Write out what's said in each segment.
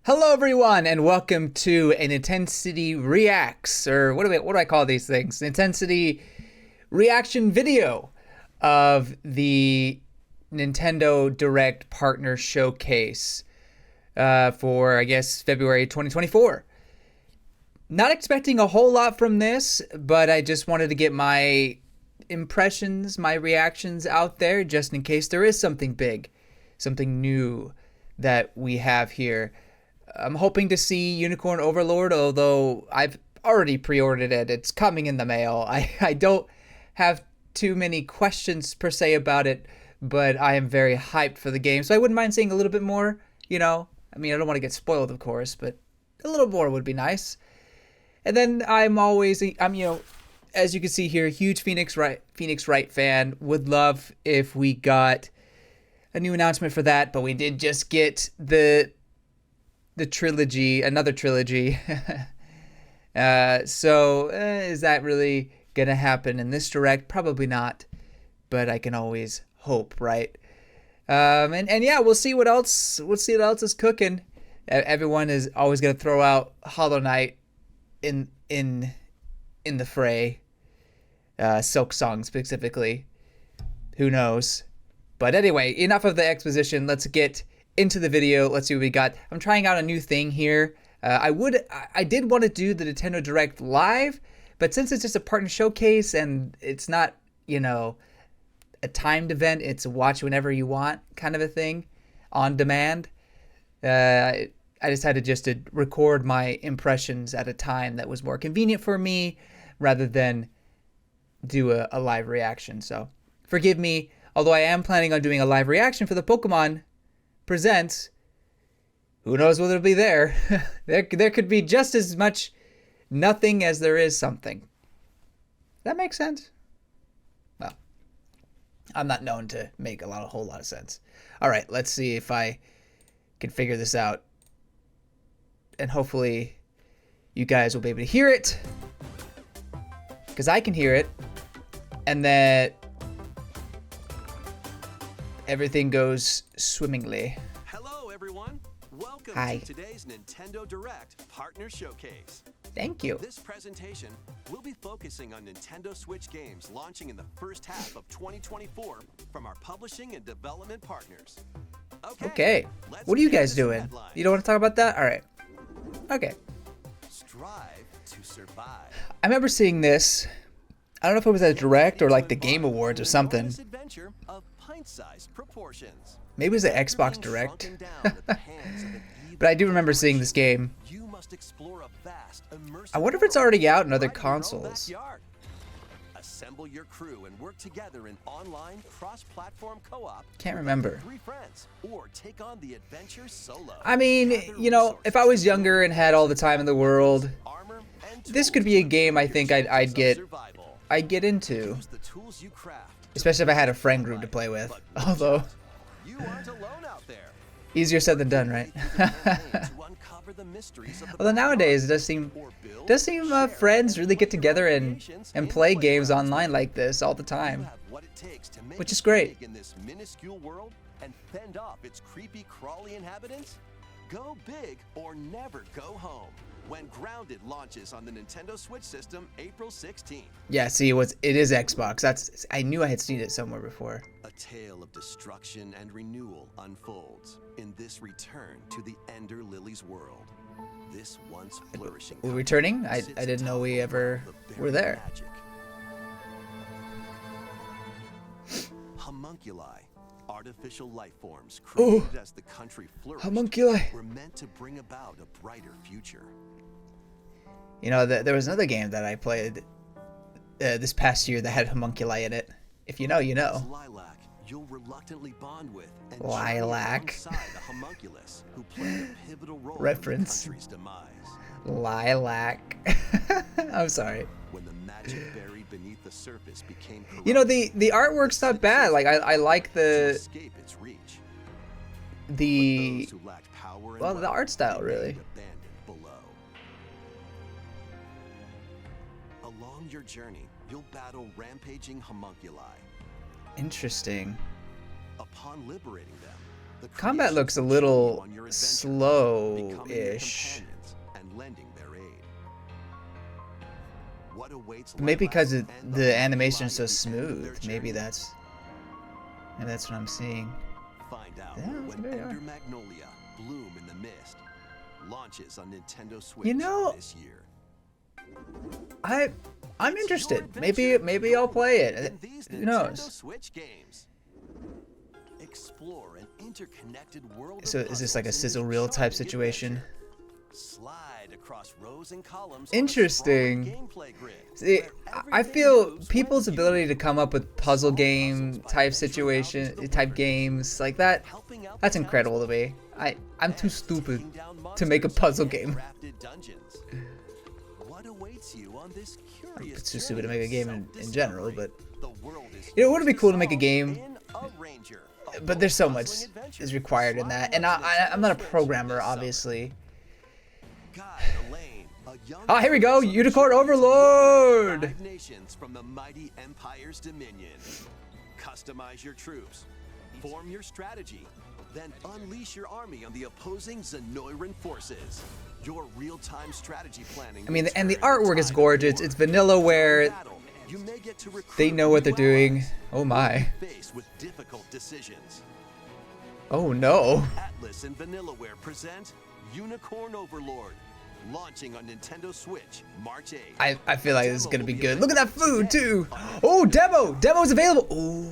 Hello, everyone, and welcome to an Intensity Reacts, or what do I call these things? Intensity reaction video of the Nintendo Direct Partner Showcase for, I guess, February 2024. Not expecting a whole lot from this, but I just wanted to get my impressions, my reactions out there, just in case there is something big, something new that we have here. I'm hoping to see Unicorn Overlord, although I've already pre-ordered it. It's coming in the mail. I don't have too many questions per se about it, but I am very hyped for the game. So I wouldn't mind seeing a little bit more, I don't want to get spoiled, of course, but a little more would be nice. And then I'm as you can see here, huge Phoenix Wright fan. Would love if we got a new announcement for that, but we did just get the trilogy, another trilogy. Is that really gonna happen in this direct? Probably not, but I can always hope, right? And yeah, we'll see what else. We'll see what else is cooking. Everyone is always gonna throw out Hollow Knight in the fray. Silk Song specifically. Who knows? But anyway, enough of the exposition. Let's get into the video. Let's see what we got. I'm trying out a new thing here. I did want to do the Nintendo Direct live, but since it's just a partner showcase and it's not, a timed event, it's a watch whenever you want kind of a thing, on demand. I decided just to record my impressions at a time that was more convenient for me rather than do a live reaction. So forgive me, although I am planning on doing a live reaction for the Pokemon Presents. Who knows whether it'll be there. There could be just as much nothing as there is something. That makes sense? Well, I'm not known to make a whole lot of sense. All right, let's see if I can figure this out. And hopefully you guys will be able to hear it, because I can hear it, and that everything goes swimmingly. Hello, everyone. Welcome Hi. to today's Nintendo Direct Partner Showcase. Thank you. This presentation will be focusing on Nintendo Switch games launching in the first half of 2024 from our publishing and development partners. Okay. What are you guys doing? You don't want to talk about that? All right. Okay. Strive to survive. I remember seeing this. I don't know if it was at a Direct or like the Game Awards or something. Adventure of pint-sized proportions. Maybe it was an Xbox Direct. But I do remember seeing this game. You must explore a vast, immersive I wonder if it's world already out in other right your own consoles. backyard. Assemble your crew and work together in online cross-platform co-op. Can't with remember. up to 3 friends, or take on the adventure solo. I mean, Gather if I was resources, younger and had all the time in the world, armor, and this tools could be a to game I improve think your I'd chances of get survival. into. Use the tools you craft to Especially if I had a protect friend your group to life. play with. But watch Although, out, you aren't alone out there. easier said than done, right? Although nowadays it does seem friends really get together and play games online like this all the time, which is great. In this minuscule world and fend off its creepy, crawly inhabitants? Go big or never go home. When Grounded launches on the Nintendo Switch system April 16th. Yeah, see, it is Xbox. I knew I had seen it somewhere before. A tale of destruction and renewal unfolds in this return to the Ender Lilies world. This once flourishing We're returning? I didn't know we ever were there. Homunculi, artificial life forms created as the country flourished, Homunculi. were meant to bring about a brighter future. There was another game that I played this past year that had homunculi in it. If you know, you know. As Lilac, you'll reluctantly bond with and Lilac. journey alongside the homunculus who played a pivotal role Reference. in the country's demise. Lilac. I'm sorry. When the magic buried beneath the surface became corrupt, The artwork's not bad. Like I like to the escape its reach. the Those who lacked power and well, the art style really. abandoned below. Along your journey, you'll battle rampaging homunculi. Interesting. Upon liberating them, The Combat creation looks a will little continue on your adventure, becoming your slow-ish. companions and lending their aid. What awaits Maybe because Lilac and the animation is so Lion at the end of their smooth. Maybe journey? that's what I'm seeing. Find out Yeah, that's when very Ender hard. Magnolia, Bloom in the Mist launches on Nintendo Switch You know, this year. I'm It's interested. your Maybe adventure. I'll play it. In these Who Nintendo knows? Switch games. Explore an interconnected world So of is this like a puzzles in sizzle this reel type charming situation? adventure. Slide across rows and columns on a Interesting. sprawling gameplay grid, See, where I everything feel moves people's when you ability to come up with puzzle solve game puzzles by type venturing out into situation, the type wilderness, games like that. helping out That's the incredible to townspeople, me. I'm too and stupid taking down to make a monsters puzzle and game. crafted dungeons. What awaits you on this curious It's too stupid to journey make a of game in general, self-discovery? but The world is you know, wouldn't it be yours cool to make a solve game? in A Ranger, a But there's so world much puzzling adventure. is required in Slide that, and onto I'm not a Nintendo Switch programmer, this summer. obviously. Guide Elaine, a young Oh, here we go, princess on a Unicorn journey to Overlord! liberate 5 nations from the mighty Empire's dominion. Customize your troops, form your strategy, then unleash your army on the opposing Zenoiran forces. Your real-time strategy planning. I mean, will and the turn the artwork is tide of gorgeous. war. It's Vanillaware. In battle, you may get to They recruit know what they're new doing. allies, Oh my. faced with difficult decisions. Oh no. Atlas and Vanillaware present Unicorn Overlord, launching on Nintendo Switch March 8th. I feel like this is gonna be good. Look at that food too. Oh, demo. Demo's available. Ooh.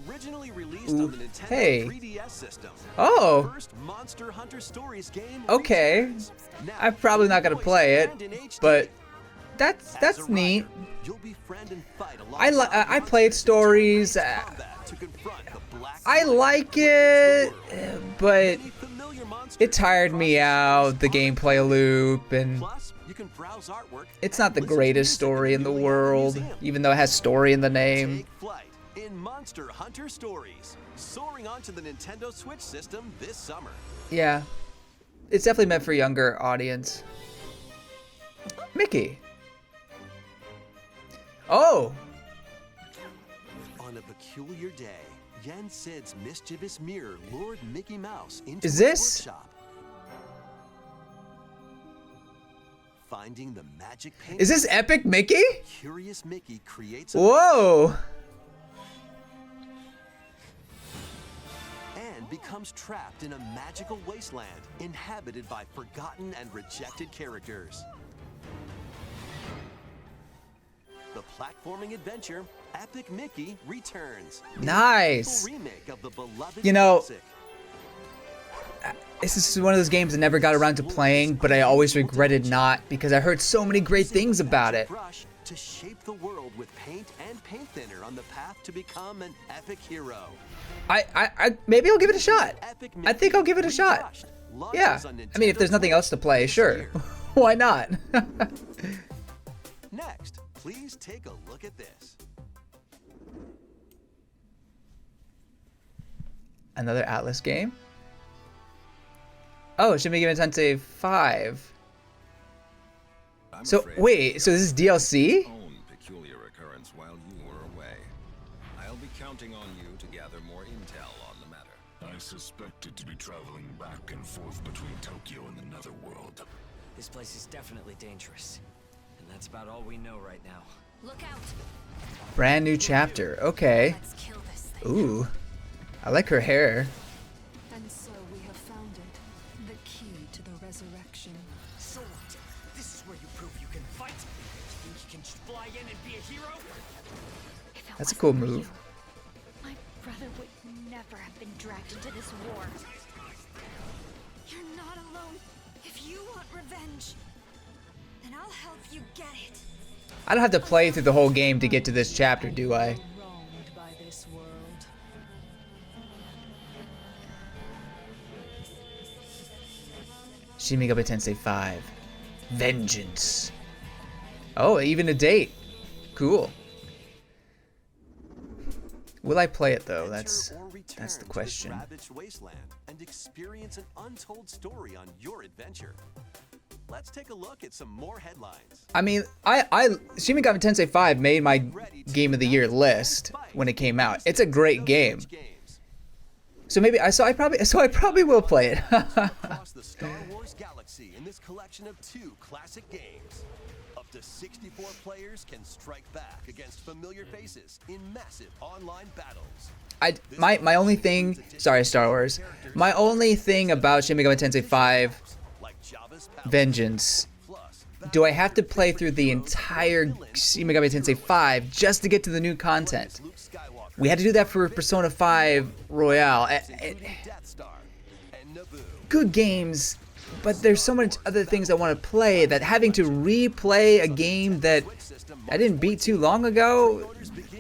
Originally released Ooh, on the Nintendo hey. 3DS system. Oh. First Monster Hunter Stories game. Okay. returns. Now, I'm probably not gonna voiced play it, and in HD. but As that's a neat. rider, you'll befriend and fight I alongside I monsters played in stories. turn-based combat to confront the black I light like that it, plagues the world. but Many familiar monsters it tired me cross out. The series gameplay loop, and Plus, you can browse artwork it's and not the listen to greatest music story in the newly added world, museum. even though it has story in the name. Take flight in Monster Hunter Stories, soaring onto the Nintendo Switch system this summer. Yeah, it's definitely meant for a younger audience. Mickey. Oh, On a peculiar day, Yen Sid's mischievous mirror lured Mickey Mouse into Is his this- workshop. Finding the magic paint, is this Epic Mickey? curious Mickey creates a Whoa. and becomes trapped in a magical wasteland inhabited by forgotten and rejected characters. The platforming adventure Epic Mickey returns. in a Nice. faithful remake of the beloved You know, classic. This is one of those games I never got around to playing, but I always regretted not because I heard so many great things about it. Brush to shape the world with paint and paint thinner on the path to become an epic hero. I maybe I'll give it a shot. Epic I think I'll give it a shot. Rebrushed launches Yeah. on I mean, if Nintendo there's nothing Switch else to play, this sure. year. Why not? Next, please take a look at this. Another Atlas game? Oh, Shin Megami Tensei 5. I'm So, afraid wait, so this is DLC? own peculiar occurrence while you were away. I'll be counting on you to gather more intel on the matter. I suspected to be traveling back and forth between Tokyo and the Netherworld. This place is definitely dangerous. And that's about all we know right now. Look out! Brand new chapter. Okay. Let's kill this thing. Ooh. I like her hair. And so we have found it, the key to the resurrection. So what? This is where you prove you can fight? You think you can just fly in and be a hero? If it That's a wasn't cool for move. you, my brother would never have been dragged into this war. You're not alone. If you want revenge, then I'll help you get it. I don't have to play through the whole game to get to this chapter, do I? Wronged by this world. Shin Megami Tensei 5. Vengeance. Oh, even a date. Cool. Will I play it though? Enter or That's return the to this question. ravaged wasteland and experience an untold story on your adventure. Let's take a look at some more headlines. I mean, Shin Megami Tensei 5 made my Game of the Year list when it came out. It's a great game. So maybe I probably will play it. Across the Star Wars galaxy in this collection of 2 classic games. Up to 64 players can strike back against familiar faces in massive online battles. My only thing, sorry Star Wars, my only thing about Shin Megami Tensei 5 Like Jabba's Palace, Vengeance, plus do I have to play through the entire Shin Megami Tensei 5 just to get to the new content? Luke Skywalker, We had to do that for Persona 5 Royale. including Death Star and Naboo. Good games, but there's so much other things I want to play that having to replay a game that I didn't beat too long ago,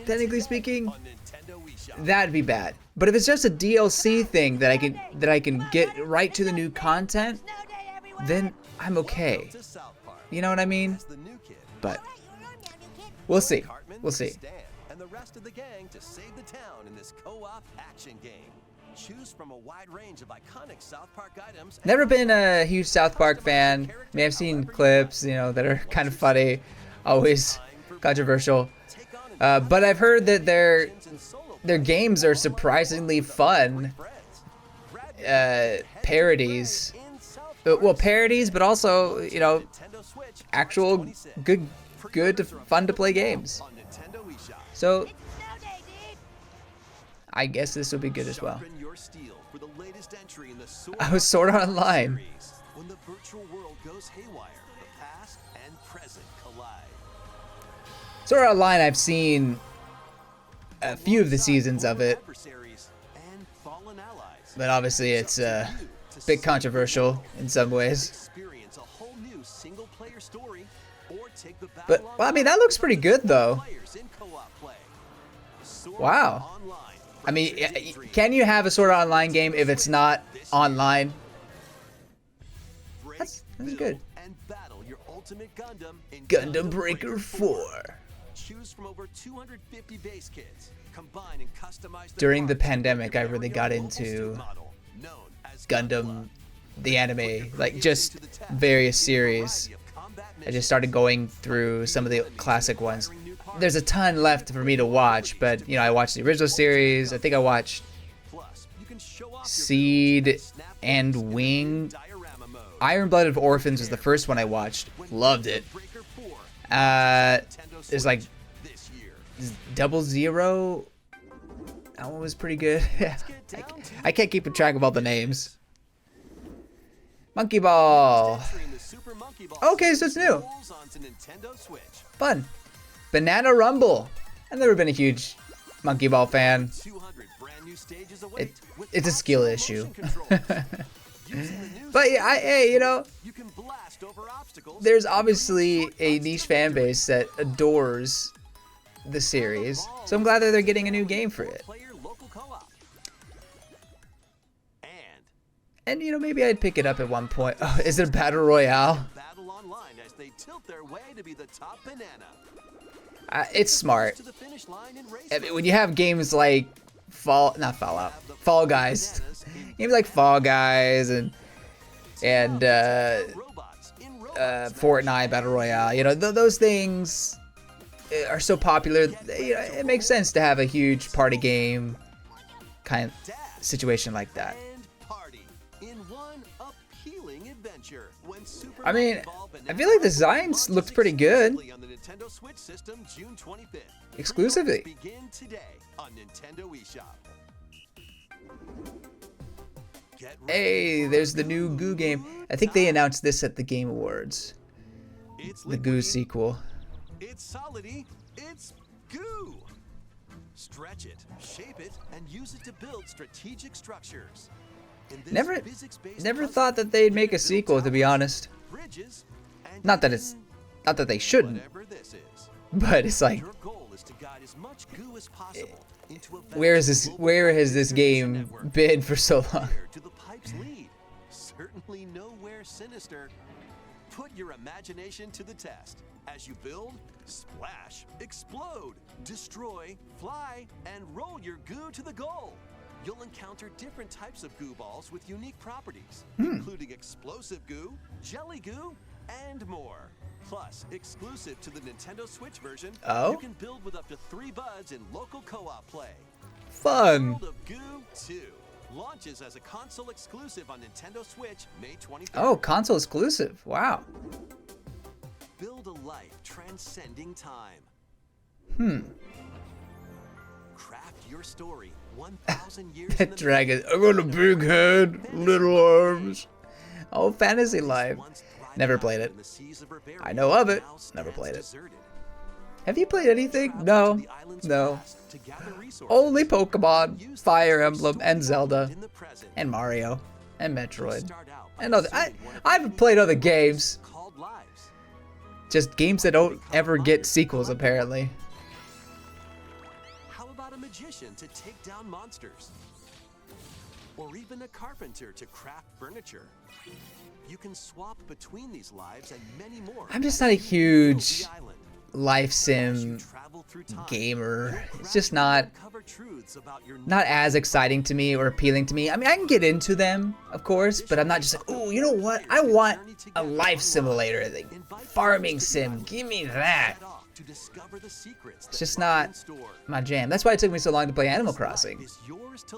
technically speaking, On Nintendo eShop. that'd be bad. But if it's just a DLC thing that I can get right to the new content, then I'm okay. To South Park. You know what I mean? As the new kid, But we'll see. Cartman, We'll see. Stan, and the rest of the gang to save the town in this co-op action game. Choose from a wide range of iconic South Park items. and Never been a huge South Park fan. I mean, I've seen clips, you know, that are kind of funny, always controversial. take on But I've heard that their and solo games are surprisingly fun. friends. Parodies. In South Well, parodies, but also, you know, Nintendo Switch, actual March 26th. good, fun to play games. On Nintendo eShop. So I guess this will be good as well. Sharpen your steel for the latest entry in the I was Sword Art Online. series. When the virtual world goes haywire, the past and present collide. Sword Art Online, I've seen a few of the seasons of it, Adversaries and fallen allies. but obviously it's You a to bit see controversial in some ways. experience a whole new single-player story, or take the But battle well, I mean, that looks pretty good though. players in co-op play. Sword Wow. Art Online. I mean, can you have a Sword Art Online game if it's not online? Break, That's build, good. And battle your ultimate Gundam in Gundam Breaker 4. Choose from over 250 base kits. Combine and customize the During the parts to pandemic, make I your really very got own into Ultimate model, known as Gundam, the anime, Put like your just creativity to the test various in a series. variety of combat I missions. just started going through some of the classic ones. There's a ton left for me to watch, but you know, I watched the original series. I think I watched Plus, you can show off your Seed builds, snap and photos, Wing. diorama mode. Iron Blooded Orphans was the first one I watched. Loved it. Breaker 4 There's Switch like this year. Double Zero. That one was pretty good. I can't keep track of all the names. Monkey Ball. Entry in the Super Monkey Ball Okay, so it's new. rolls onto Nintendo Switch. Fun. Banana Rumble. I've never been a huge Monkey Ball fan. 200 brand new stages await with It's a skill optional issue. motion controls. Using the new But yeah, hey, you know, you can blast over obstacles. there's obviously a niche fan base that adores the series. So I'm glad that they're getting a new game for it. Player local co-op. And And you know, maybe I'd pick it up at one point. Oh, is it a battle royale? battle online as they tilt their way to be the top banana. It's smart. To the finish line in race I mean, when you have games like Fall Guys, games like Fall Guys and robots in robots. Fortnite Battle Royale, you know, those things are so popular. You know, it makes sense to have a huge party game kind of situation like that. And party in one appealing adventure. When Super I mean, Monkey Ball I Banana feel like the Run designs launches looked pretty good. exclusively on the Nintendo Switch system June 25th. Exclusively. Pre-orders begin today on Nintendo eShop. Get ready. Hey, there's the new Goo game. I think they announced this at the Game Awards. It's The Goo liquidy, sequel. It's solidy. It's goo. Stretch it, shape it, and use it to build strategic structures. In this Never physics-based never puzzle, thought that they'd you make can a build sequel, to be towers, honest. bridges, and Not that it's, not that they shouldn't, whatever this is. but it's like, Your goal is to guide as much goo as possible into a where is vast this? global Where has this distribution game network. been for so long? Where do the pipes lead? Certainly nowhere sinister. Put your imagination to the test as you build, splash, explode, destroy, fly, and roll your goo to the goal. You'll encounter different types of goo balls with unique properties, including explosive goo, jelly goo, and more. Plus, exclusive to the Nintendo Switch version, Oh? you can build with up to 3 buds in local co-op play. Fun. World of Goo 2. Launches as a console exclusive on Nintendo Switch May 23rd. Oh, console exclusive. Wow. Build a life transcending time. Craft your story 1,000 years in That the dragon. I got a big head, little arms. Oh, Fantasy Life. Never played it. I know of it. Never played it. Have you played anything? No. No. Only Pokemon, Fire Emblem, and Zelda, and Mario, and Metroid, and other. I've played other games. Just games that don't ever get sequels, apparently. How about a magician to take down monsters? Or even a carpenter to craft furniture? You can swap between these lives and many more. I'm just not a huge life sim gamer. It's just not as exciting to me or appealing to me. I mean, I can get into them, of course, but I'm not just like, oh, you know what? I want a life simulator, like farming sim. Give me that. It's just not my jam. That's why it took me so long to play Animal Crossing.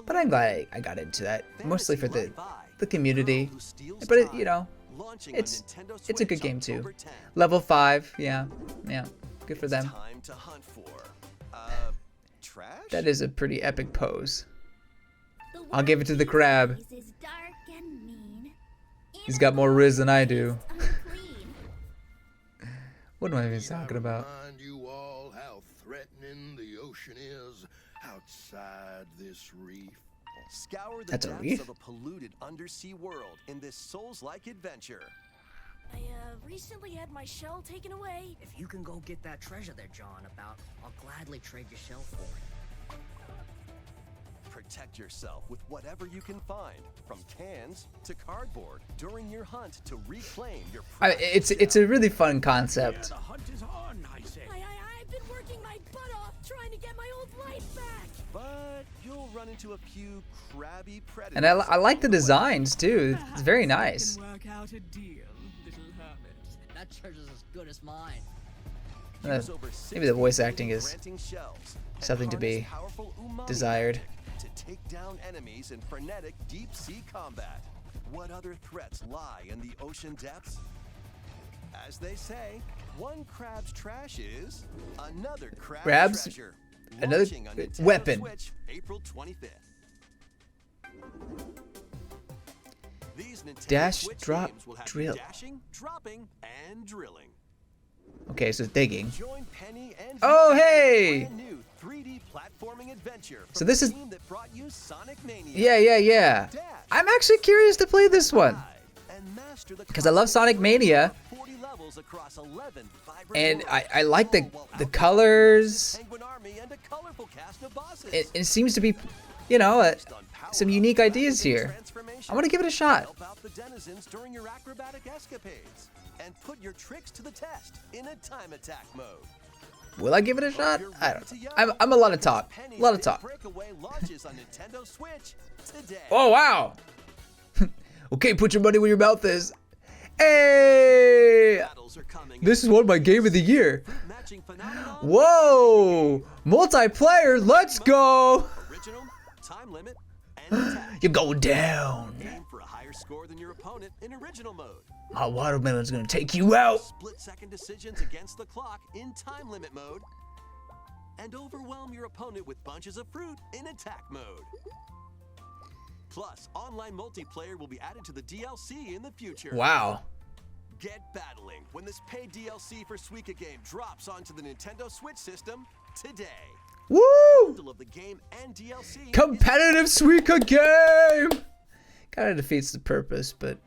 But I'm glad I got into that, mostly for the community. But it, you know, it's a good game too. Level 5, yeah, good for them. Time to hunt for trash? That is a pretty epic pose. I'll give it to the crab. Is dark and mean. He's got more riz than I do. What am I even talking about? Remind you all how threatening the ocean is outside this reef. Scour the That's a depths reef? of a polluted undersea world in this Souls-like adventure. I recently had my shell taken away. If you can go get that treasure there, John, I'll gladly trade your shell for it. Protect yourself with whatever you can find, from cans to cardboard, during your hunt to reclaim your It's a really fun concept. The hunt is on, I say. I've been working my butt off trying to get my old life back. But you'll run into a few crabby predators. And I like the designs too. It's very nice. Work out a deal, little hermit. That treasure's as good as mine. Use over Maybe the 60 voice acting is granting shells and something to harness be powerful umami desired. to take down enemies in frenetic deep-sea combat. What other threats lie in the ocean depths? As they say, one crab's trash is another crab's treasure. Another Launching on Nintendo weapon. Switch, April 25th. These Nintendo Dash, Switch drop, games will have drill. dashing, dropping, and drilling. Okay, so it's digging. Join Penny and Oh, Vicky in a hey! brand new 3D platforming adventure from So this the is- team that brought you Sonic Mania. Yeah. I'm actually curious to play this one. And master the 'Cause I love Sonic Mania. 40 levels across 11 vibrant And worlds, I like the all while colors. Penguin Army and a colorful cast of bosses. It seems to be, you know, some unique ideas here. I want to give it a shot. Help out the denizens during your acrobatic escapades and put your tricks to the test in a time attack mode. Will I give it a shot? I don't know. I'm a lot of talk. A lot of talk. Breakaway launches on Nintendo Switch today. Oh, wow. Okay, put your money where your mouth is. Hey! Battles are coming. This is one of my game of the year. Matching phenomenon. Whoa! Multiplayer, let's go! Original, time limit, and attack. You're going down. Aim for a higher score than your opponent in original mode. My watermelon's gonna take you out. Split-second decisions against the clock in time limit mode. And overwhelm your opponent with bunches of fruit in attack mode. Plus, online multiplayer will be added to the DLC in the future. Wow. Get battling when this paid DLC for Suika game drops onto the Nintendo Switch system today. Woo! Bundle of the game and DLC. Competitive Suika game! Kinda defeats the purpose, but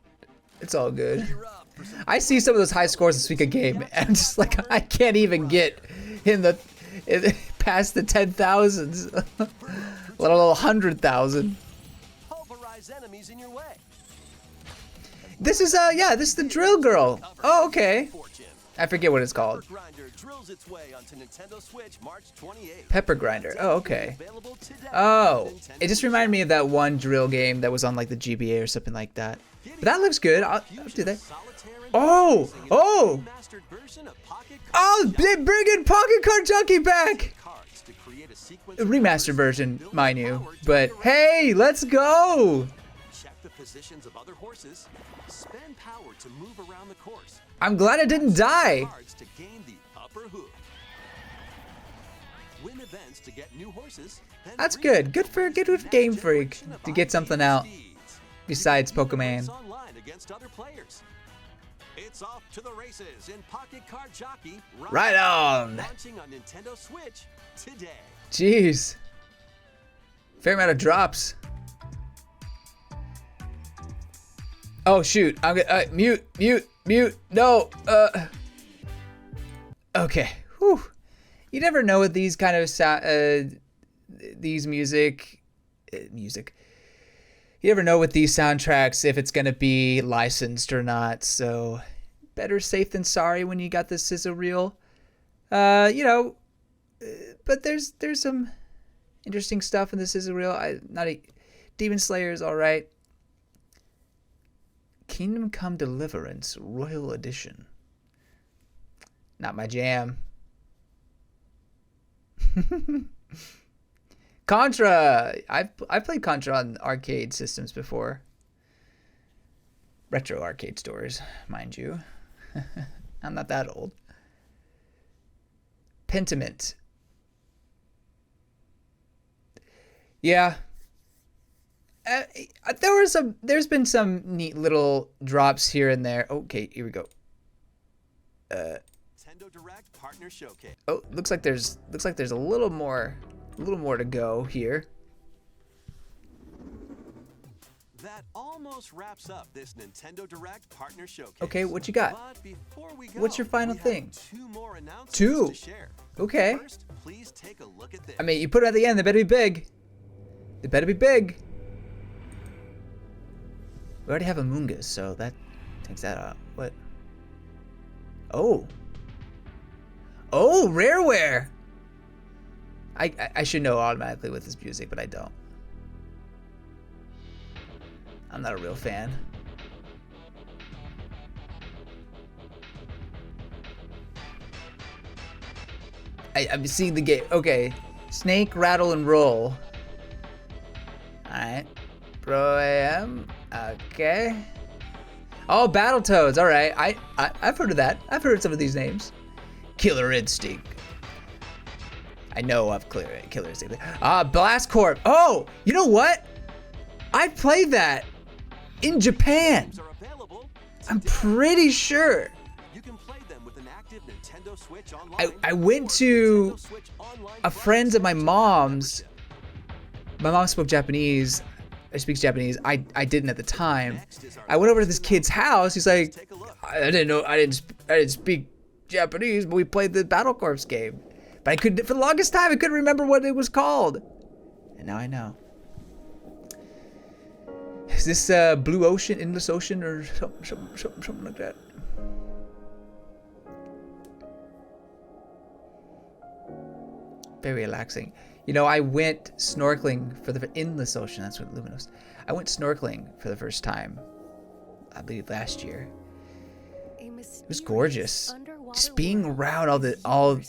it's all good. Gear up for some I see some of those high scores in Suika game, and I'm just like, I can't even get past the 10,000s, let alone 100,000. pulverize enemies in your way. This is this is the Drill Girl. Oh, okay. Fortune. I forget what it's called. Pepper Grinder drills its way onto Nintendo Switch March 28th. Pepper Grinder. Oh, okay. Available today Oh, on Nintendo it just reminded me of that one drill game that was on like the GBA or something like that. But that looks good. I'll do that. Solitaire and Oh, Racing in oh. a remastered version of Pocket Oh, they bring in Pocket Card Junkie back. cards to create a sequence A of remastered numbers, version, build mind up you. power to But interact. hey, let's go! Check the positions of other horses. Spend power to move around the course. I'm glad I didn't die. Cards to gain the upper hook. Win events to get new horses. then That's bring good. in Good for next Game Freak generation of to get something ideal out steeds. besides You can even Pokemon. race online against other players. It's off to the races in Pocket Card Jockey. Right on. Launching on Nintendo Switch today. Jeez. Fair amount of drops. Oh shoot! I'm gonna mute. No. Okay. Whew. You never know with these kind of these music. You never know with these soundtracks if it's gonna be licensed or not. So better safe than sorry when you got this sizzle reel. But there's some interesting stuff in the sizzle reel. Demon Slayer is all right. Kingdom Come Deliverance Royal Edition. Not my jam. Contra. I've played Contra on arcade systems before. Retro arcade stores, mind you. I'm not that old. Pentiment. Yeah. There's been some neat little drops here and there. Okay, here we go. Nintendo Direct Partner Showcase. Oh, looks like there's a little more to go here. That almost wraps up this Nintendo Direct Partner Showcase. Okay, what you got? But before we go, What's your final we have thing? 2 more announcements Two? to share. Okay. First, please take a look at this. I mean, you put it at the end. They better be big. They better be big. We already have a Mungus, so that takes that out. What? Oh. Oh, Rareware. I should know automatically with this music, but I don't. I'm not a real fan. I'm seeing the game. Okay. Snake, rattle, and roll. Alright. Pro AM. Okay. Oh, Battletoads. Alright. I've heard of that. I've heard some of these names. Killer Instinct. I know of Killer Instinct. Blast Corp. Oh, you know what? I played that in Japan. Are available I'm today. pretty sure. You can play them with an active Nintendo Switch Online. I went or to Nintendo Switch Online a friend of my mom's. My mom spoke Japanese. She speaks Japanese. I didn't at the time. I went over to this kid's house. He's like, I didn't speak Japanese, but we played the Battle Corps game. But I couldn't, for the longest time, I couldn't remember what it was called. And now I know. Is this Blue Ocean, Endless Ocean, or something like that? Very relaxing. You know, I went snorkeling for the Endless Ocean. That's what Luminous. I went snorkeling for the first time, I believe last year. It was gorgeous. Just being around all.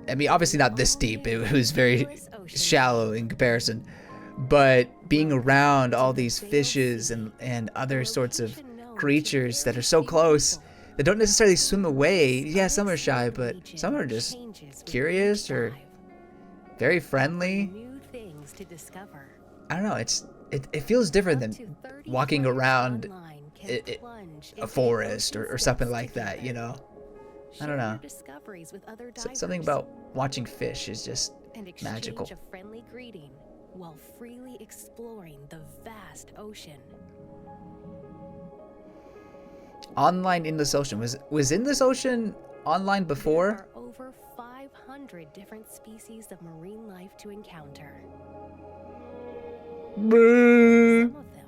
I mean, obviously not this deep. It was very shallow in comparison. But being around all these fishes and other sorts of creatures that are so close, that don't necessarily swim away. Yeah, some are shy, but some are just curious or very friendly. I don't know. It feels different than walking around a forest or something like that, you know. I don't know. Something about watching fish is just magical. A friendly greeting while freely exploring the vast ocean. Online Endless Ocean was Endless Ocean online before? There are over 500 different species of marine life to encounter. Some of them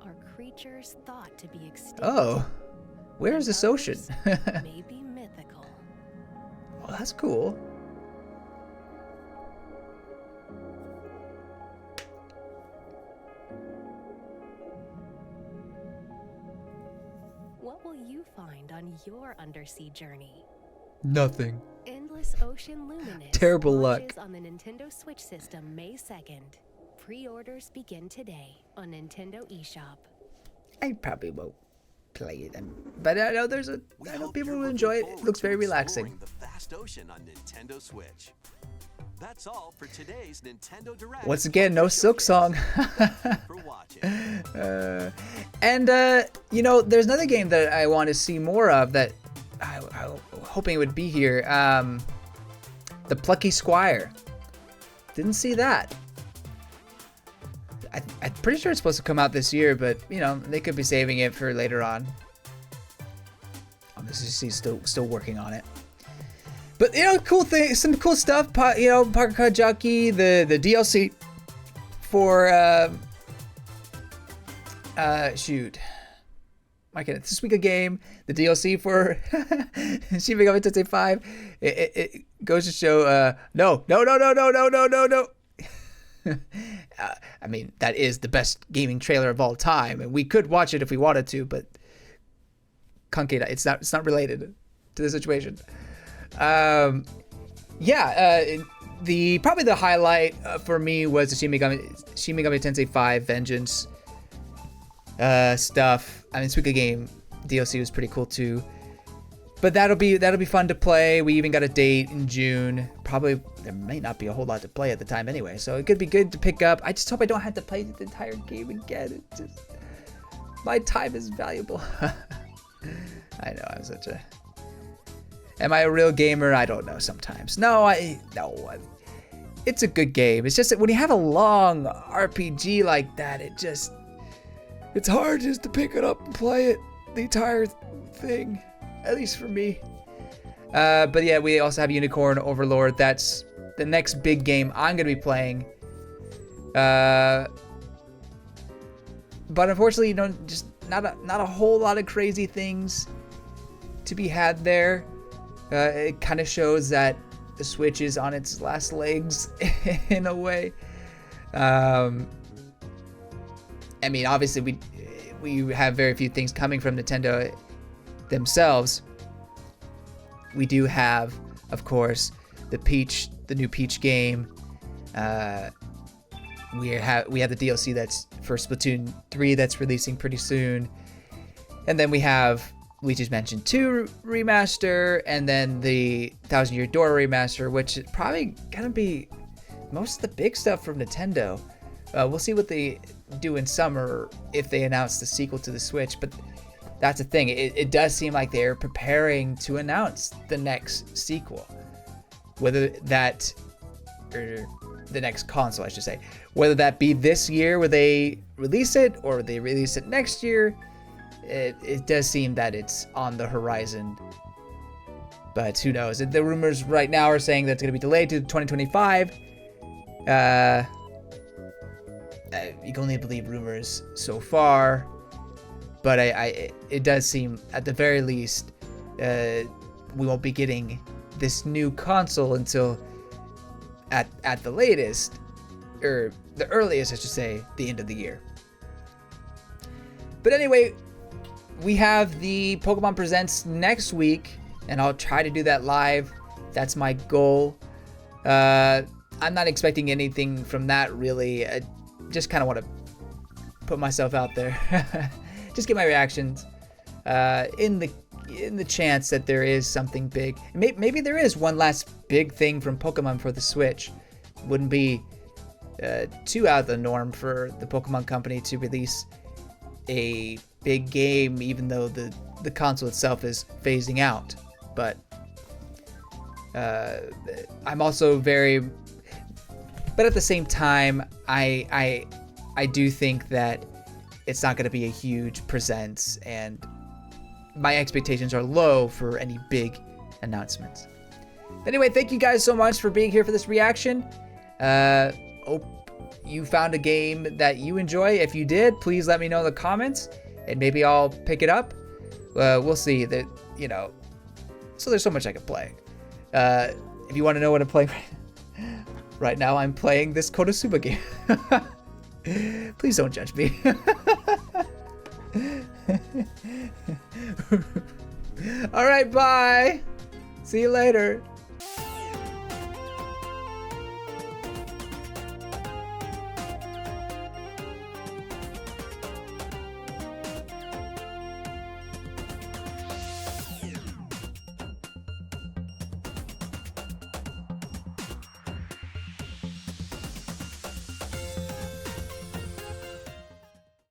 are creatures thought to be extinct. Oh, where is this ocean? Maybe mythical. Oh, that's cool. What will you find on your undersea journey? Nothing. Endless Atlas Ocean Luminous Terrible launches luck. on the Nintendo Switch system May 2nd. Pre-orders begin today on Nintendo eShop. I probably won't play it, but I know I know people will looking enjoy it. It forward looks to very relaxing. exploring the vast ocean on Nintendo Switch. That's all for today's Nintendo Direct. Once again, no Silk Song. for watching. You know, there's another game that I want to see more of that I was hoping it would be here. The Plucky Squire. Didn't see that. I'm pretty sure it's supposed to come out this year, but you know, they could be saving it for later on. Obviously, he's still working on it. But you know, cool thing, some cool stuff. You know, Pocket Card Jockey, the DLC for shoot, why can't this week a game? The DLC for Shin Megami Tensei 5. It goes to show, no. I mean, that is the best gaming trailer of all time, and we could watch it if we wanted to, but Kankei, it's not related to the situation. Probably the highlight for me was the Shin Megami Tensei 5 Vengeance stuff. I mean, Suika game DLC was pretty cool too. But that'll be fun to play. We even got a date in June. Probably there may not be a whole lot to play at the time anyway, so it could be good to pick up. I just hope I don't have to play the entire game again. It just, my time is valuable. I know I'm such a. Am I a real gamer? I don't know sometimes. No. It's a good game. It's just that when you have a long RPG like that, it's hard just to pick it up and play it, the entire thing, at least for me. But yeah, we also have Unicorn Overlord. That's the next big game I'm gonna be playing. But unfortunately, you know, just not a whole lot of crazy things to be had there. It kind of shows that the Switch is on its last legs in a way. I mean, obviously we have very few things coming from Nintendo themselves. We do have, of course, the new Peach game. We have the DLC that's for Splatoon 3 that's releasing pretty soon, and then we have Luigi's Mansion 2 remaster, and then the Thousand Year Door remaster, which is probably gonna be most of the big stuff from Nintendo. We'll see what they do in summer if they announce the sequel to the Switch, but that's the thing. It does seem like they're preparing to announce the next sequel, whether that, or the next console, I should say, whether that be this year where they release it or they release it next year. It does seem that it's on the horizon, but who knows? The rumors right now are saying that it's going to be delayed to 2025. You can only believe rumors so far, but it does seem, at the very least, we won't be getting this new console until at the latest, or the earliest, I should say, the end of the year. But anyway, we have the Pokemon Presents next week, and I'll try to do that live. That's my goal. I'm not expecting anything from that, really. I just kind of want to put myself out there. Just get my reactions in the chance that there is something big. Maybe there is one last big thing from Pokemon for the Switch. Wouldn't be too out of the norm for the Pokemon Company to release a big game, even though the console itself is phasing out. But I'm also but at the same time, I do think that it's not going to be a huge presence, and my expectations are low for any big announcements. Anyway, thank you guys so much for being here for this reaction. Hope you found a game that you enjoy. If you did, please let me know in the comments, and maybe I'll pick it up. We'll see. That, you know, so there's so much I can play. If you want to know what I'm playing right now, I'm playing this Konosuba game. Please don't judge me. All right, bye. See you later.